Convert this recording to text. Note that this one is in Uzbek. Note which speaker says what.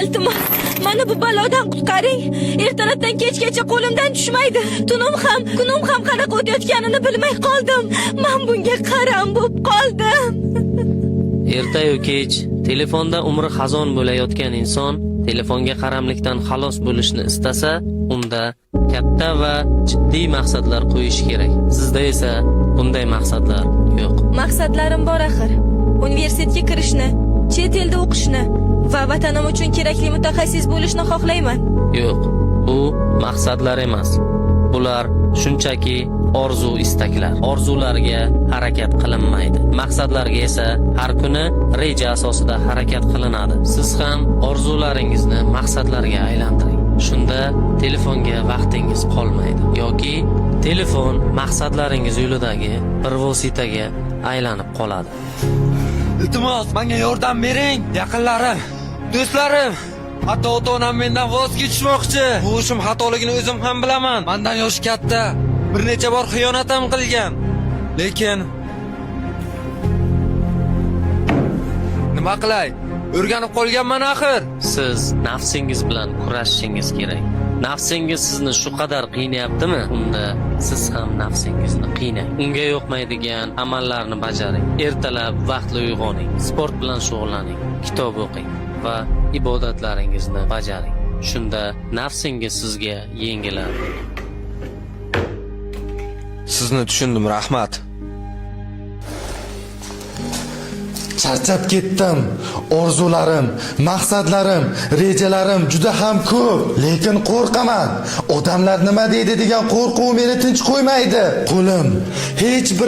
Speaker 1: Iltimos, meni bu balodan qutqaring. Ertalabdan kechgacha qo'limdan tushmaydi. Tunim ham, kunim ham qanaqa o'tayotganini bilmay qoldim. Men bunga qaram bo'lib qoldim.
Speaker 2: Ertayu kech telefonda umri xazon bo'layotgan inson telefonga qaramlikdan xalos bo'lishni istasa, unda katta va jiddiy maqsadlar qo'yish kerak. Sizda esa bunday maqsadlar yo'q.
Speaker 1: Maqsadlarim bor axir. Universitetga kirishni, chet elda o'qishni va vatanim uchun kerakli mutaxassis bo'lishni xohlayman.
Speaker 2: Yo'q, bu maqsadlar emas. Bular shunchaki orzu istaklar. Orzularga harakat qilinmaydi. Maqsadlarga esa har kuni reja asosida harakat qilinadi. Siz ham orzularingizni maqsadlarga aylantiring. Shunda telefonga vaqtingiz qolmaydi yoki telefon maqsadlaringiz yo'lidagi bir vositaga aylanib qoladi.
Speaker 3: Iltimos, menga yordam bering. Yaqinlarim, do'stlarim, hatto ota-onam mendan voz kechmoqchi. Bu ishim xatoligini o'zim ham bilaman. Mendan yoshi katta, bir necha bor xiyonat ham qilgan. Lekin nima qilay? O'rganib qolganman axir.
Speaker 2: Siz nafsingiz bilan kurashishingiz kerak. Nafsingiz sizni shu qadar qiynayaptimi? Unda siz ham nafsingizni qiynang. Unga yoqmaydigan amallarni bajaring. Ertalab vaqtli uyg'oning, sport bilan shug'ullaning, kitob o'qing va ibodatlaringizni bajaring. Shunda nafsingiz sizga yengiladi.
Speaker 3: Sizni tushundim, rahmat.
Speaker 4: Charchab ketdim. Orzularim, maqsadlarim, rejalarim juda ham ko'p, lekin qo'rqaman. Odamlar nima deydi degan qo'rquv meni tinch qo'ymaydi. Qo'lim hech bir